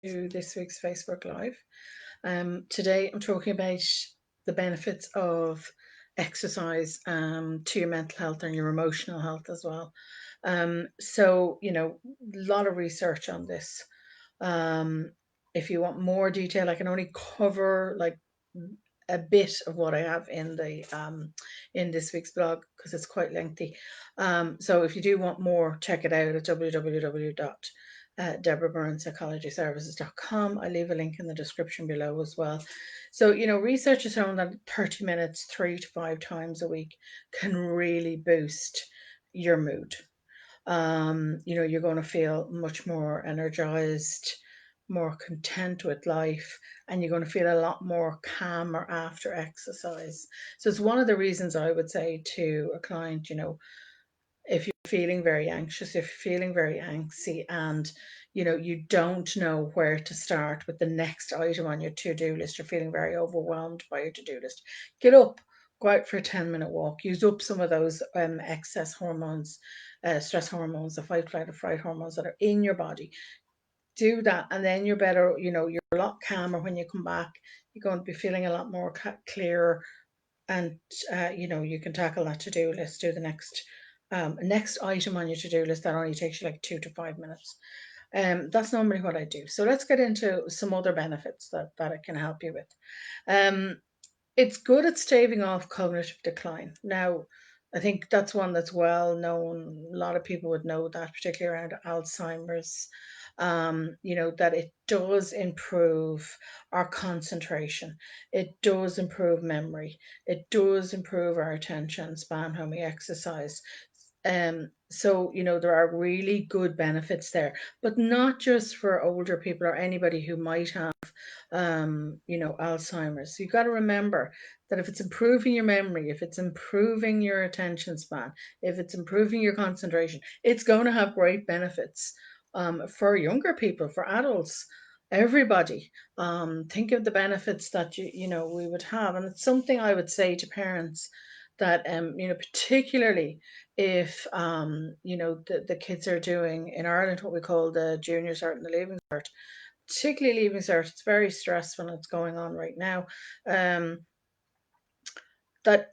To this week's Facebook Live. Today I'm talking about the benefits of exercise to your mental health and your emotional health as well. A lot of research on this. Um, if you want more detail, I can only cover like a bit of what I have in this week's blog because it's quite lengthy. So if you do want more, check it out at www.DeborahByrnePsychologyServices.com. I leave a link in the description below as well. So, research has shown that 30 minutes, 3 to 5 times a week can really boost your mood. You're going to feel much more energized, more content with life, and you're going to feel a lot more calmer after exercise. So it's one of the reasons I would say to a client, if you're feeling very anxious, if you're feeling very angsty, and you don't know where to start with the next item on your to-do list, you're feeling very overwhelmed by your to-do list, get up, go out for a 10-minute walk, use up some of those excess hormones, stress hormones, the fight, flight, or fright hormones that are in your body. Do that, and then you're better. You're a lot calmer when you come back. You're going to be feeling a lot more clearer, and you can tackle that to-do list. Do the next item on your to-do list that only takes you like 2 to 5 minutes. That's normally what I do. So let's get into some other benefits that it can help you with. It's good at staving off cognitive decline. Now, I think that's one that's well known. A lot of people would know that, particularly around Alzheimer's. That it does improve our concentration. It does improve memory. It does improve our attention span when we exercise. There are really good benefits there, but not just for older people or anybody who might have Alzheimer's. So you've got to remember that if it's improving your memory, if it's improving your attention span, if it's improving your concentration, it's going to have great benefits for younger people, for adults, everybody. Think of the benefits that we would have, and it's something I would say to parents that particularly if the kids are doing in Ireland what we call the junior cert and the leaving cert, particularly leaving cert. It's very stressful and it's going on right now. That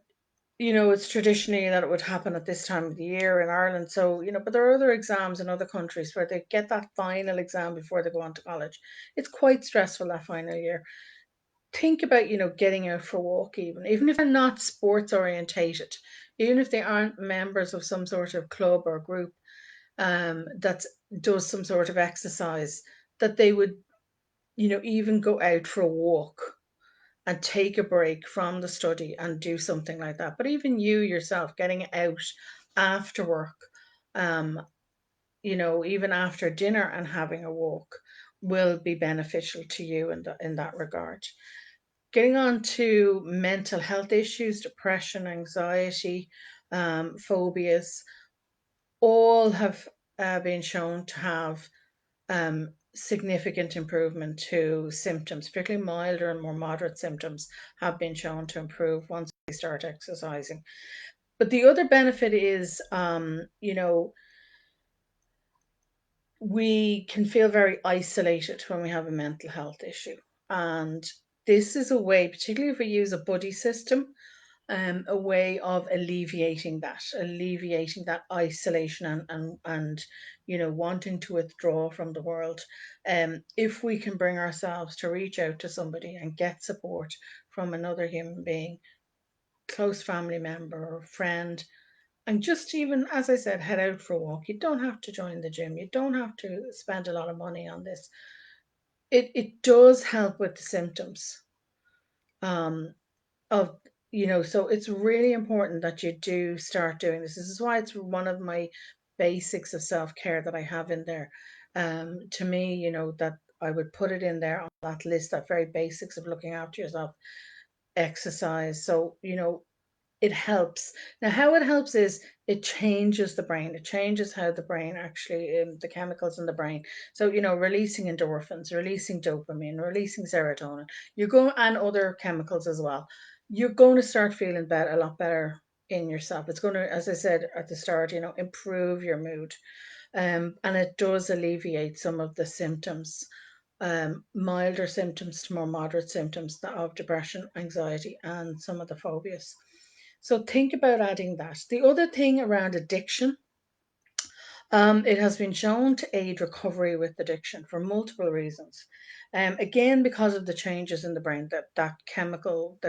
it's traditionally that it would happen at this time of the year in Ireland. So, but there are other exams in other countries where they get that final exam before they go on to college. It's quite stressful that final year. Think about, getting out for a walk, even if they're not sports orientated, even if they aren't members of some sort of club or group that does some sort of exercise, that they would, even go out for a walk and take a break from the study and do something like that. But even you yourself getting out after work, um, even after dinner and having a walk will be beneficial to you in that regard. Getting on to mental health issues, depression, anxiety, phobias, all have been shown to have significant improvement to symptoms, particularly milder and more moderate symptoms have been shown to improve once we start exercising. But the other benefit is, we can feel very isolated when we have a mental health issue. And this is a way, particularly if we use a buddy system, a way of alleviating that isolation and wanting to withdraw from the world. If we can bring ourselves to reach out to somebody and get support from another human being, close family member or friend, and just even, as I said, head out for a walk. You don't have to join the gym. You don't have to spend a lot of money on this. It does help with the symptoms. Um, of so it's really important that you do start doing this. This is why it's one of my basics of self-care that I have in there. To me, that I would put it in there on that list, that very basics of looking after yourself, exercise. So it helps. Now, how it helps is it changes the brain. It changes how the brain actually, the chemicals in the brain. So, releasing endorphins, releasing dopamine, releasing serotonin. You're going, and other chemicals as well. You're going to start feeling better, a lot better in yourself. It's going to, as I said at the start, improve your mood. And it does alleviate some of the symptoms milder symptoms to more moderate symptoms of depression, anxiety, and some of the phobias. So think about adding that. The other thing around addiction, it has been shown to aid recovery with addiction for multiple reasons. Again, because of the changes in the brain, the chemical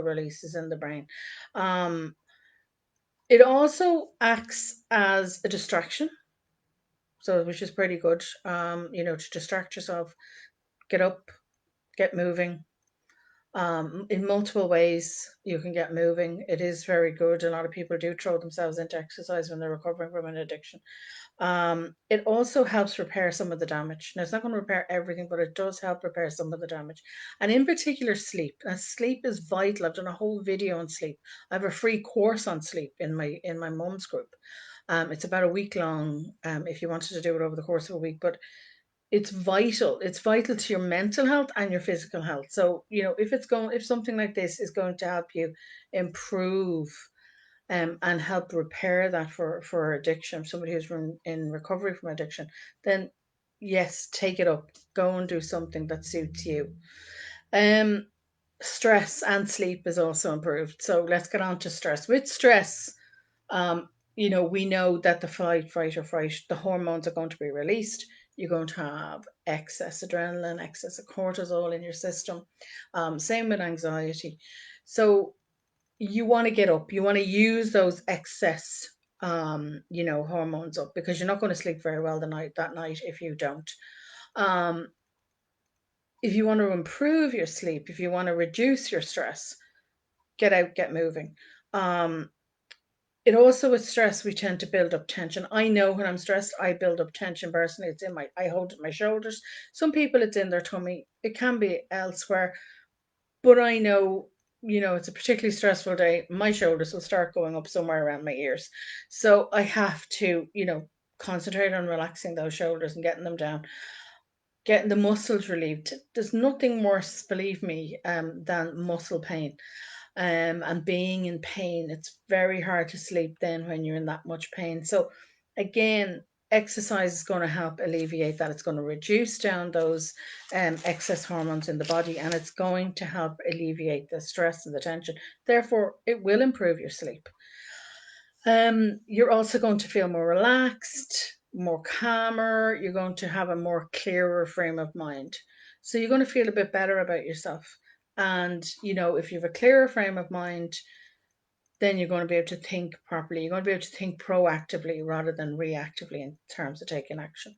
releases in the brain. Um, it also acts as a distraction, so which is pretty good. To distract yourself, get up, get moving. In multiple ways, you can get moving. It is very good. A lot of people do throw themselves into exercise when they're recovering from an addiction. It also helps repair some of the damage. Now, it's not going to repair everything, but it does help repair some of the damage. And in particular, sleep. Now, sleep is vital. I've done a whole video on sleep. I have a free course on sleep in my mum's group. It's about a week long. If you wanted to do it over the course of a week, but it's vital. It's vital to your mental health and your physical health. So, if something like this is going to help you improve and help repair that for addiction, somebody who's in recovery from addiction, then yes, take it up. Go and do something that suits you. Um, Stress and sleep is also improved. So let's get on to stress. With stress, um, we know that the fight or fright, the hormones are going to be released. You're going to have excess adrenaline, excess of cortisol in your system. Same with anxiety. So you want to get up. You want to use those excess, hormones up, because you're not going to sleep very well that night if you don't. Um, if you want to improve your sleep, if you want to reduce your stress, get out, get moving. Um, It also with stress, we tend to build up tension. I know when I'm stressed, I build up tension personally. I hold it in my shoulders. Some people, it's in their tummy. It can be elsewhere, but I know, it's a particularly stressful day. My shoulders will start going up somewhere around my ears. So I have to, concentrate on relaxing those shoulders and getting them down, getting the muscles relieved. There's nothing worse, believe me, than muscle pain, and being in pain. It's very hard to sleep then when you're in that much pain. So, again, exercise is going to help alleviate that. It's going to reduce down those excess hormones in the body, and it's going to help alleviate the stress and the tension. Therefore, it will improve your sleep. You're also going to feel more relaxed, more calmer. You're going to have a more clearer frame of mind. So you're going to feel a bit better about yourself. And, if you have a clearer frame of mind, then you're going to be able to think properly. You're going to be able to think proactively rather than reactively in terms of taking action.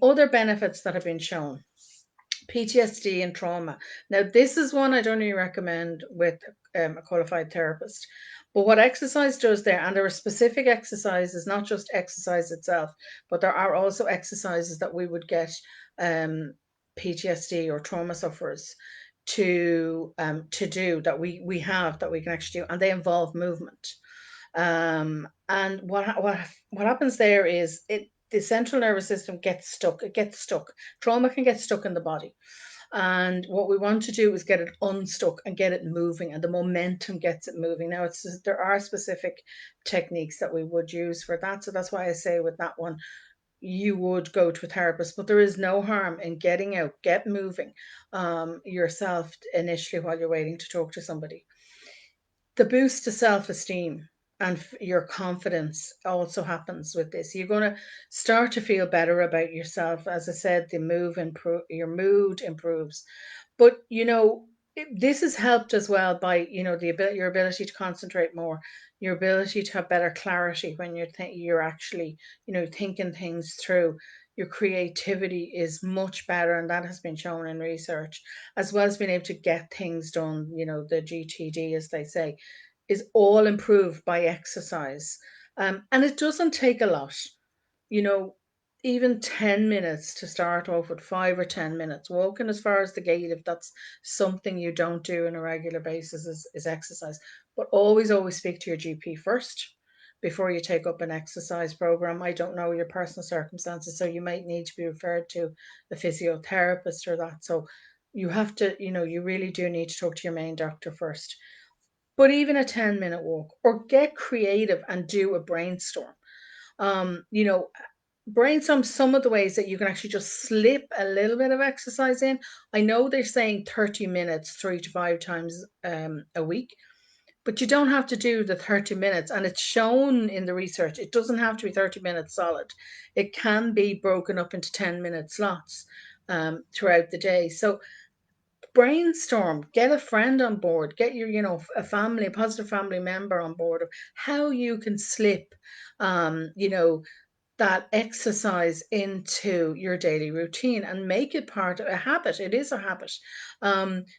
Other benefits that have been shown: PTSD and trauma. Now, this is one I'd only recommend with a qualified therapist. But what exercise does there, and there are specific exercises, not just exercise itself, but there are also exercises that we would get PTSD or trauma sufferers to do, that we have, that we can actually do, and they involve movement. And what happens there is the central nervous system gets stuck. It gets stuck. Trauma can get stuck in the body. And what we want to do is get it unstuck and get it moving, and the momentum gets it moving. Now, there are specific techniques that we would use for that. So that's why I say with that one, you would go to a therapist, but there is no harm in getting out, get moving yourself initially while you're waiting to talk to somebody. The boost to self-esteem and your confidence also happens with this. You're going to start to feel better about yourself. As I said, your mood improves. But this is helped as well by your ability to concentrate more, your ability to have better clarity when you're actually thinking things through. Your creativity is much better, and that has been shown in research, as well as being able to get things done. The GTD, as they say, is all improved by exercise. And it doesn't take a lot. you know, Even 10 minutes to start off with, 5 or 10 minutes, walking as far as the gate, if that's something you don't do on a regular basis, is exercise. But always, always speak to your GP first before you take up an exercise program. I don't know your personal circumstances, so you might need to be referred to a physiotherapist or that. So you have to, you really do need to talk to your main doctor first. But even a 10-minute walk, or get creative and do a brainstorm. Um, you know, brainstorm some of the ways that you can actually just slip a little bit of exercise in. I know they're saying 30 minutes, 3 to 5 times a week, but you don't have to do the 30 minutes. And it's shown in the research, it doesn't have to be 30 minutes solid. It can be broken up into 10-minute slots throughout the day. So brainstorm, get a friend on board, get your, a family, a positive family member on board of how you can slip, you know, that exercise into your daily routine and make it part of a habit. It is a habit.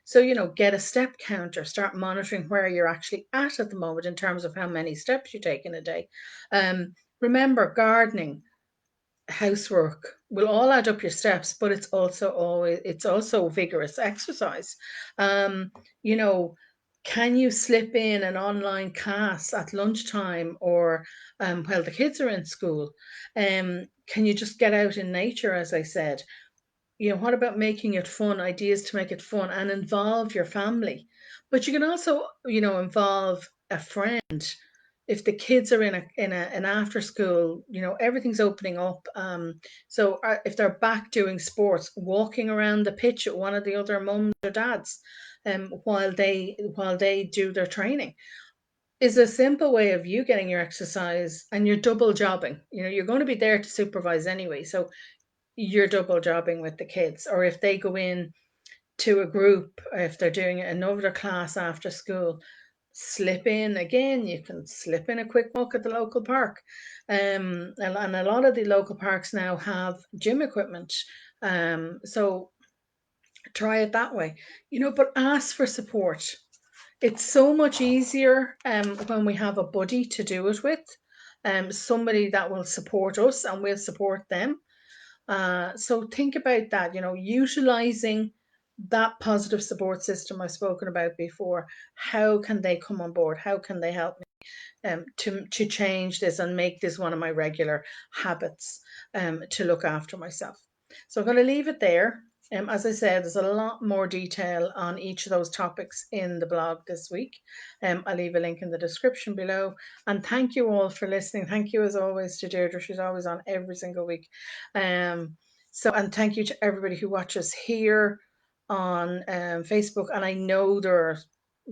So, get a step counter, start monitoring where you're actually at the moment in terms of how many steps you take in a day. Remember, gardening, housework will all add up your steps, but it's also vigorous exercise. Um, you know, can you slip in an online class at lunchtime or while the kids are in school? Can you just get out in nature, as I said? What about making it fun? Ideas to make it fun and involve your family. But you can also, involve a friend. If the kids are an after school, everything's opening up. So if they're back doing sports, walking around the pitch at one of the other mums or dads, while they do their training, is a simple way of you getting your exercise, and you're double jobbing. You're going to be there to supervise anyway, so you're double jobbing with the kids. Or if they go in to a group, if they're doing another class after school, slip in again. You can slip in a quick walk at the local park. And a lot of the local parks now have gym equipment. So try it that way, but ask for support. It's so much easier when we have a buddy to do it with, somebody that will support us and we'll support them. So think about that, utilizing that positive support system I've spoken about before. How can they come on board? How can they help me to change this and make this one of my regular habits, to look after myself? So I'm going to leave it there. As I said, there's a lot more detail on each of those topics in the blog this week. I'll leave a link in the description below. And thank you all for listening. Thank you as always to Deirdre. She's always on every single week. And thank you to everybody who watches here on Facebook. And I know there are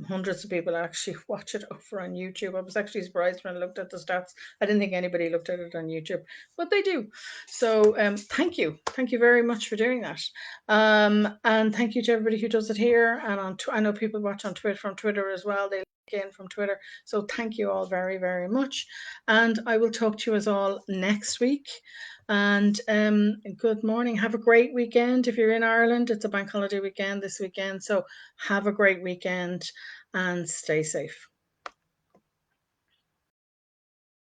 hundreds of people actually watch it over on YouTube. I was actually surprised when I looked at the stats. I didn't think anybody looked at it on YouTube, but they do. So thank you. Thank you very much for doing that. And thank you to everybody who does it here. And I know people watch on Twitter, from Twitter as well. They link in from Twitter. So thank you all very, very much. And I will talk to you as all next week. And good morning. Have a great weekend. If you're in Ireland, it's a bank holiday weekend this weekend. So have a great weekend and stay safe.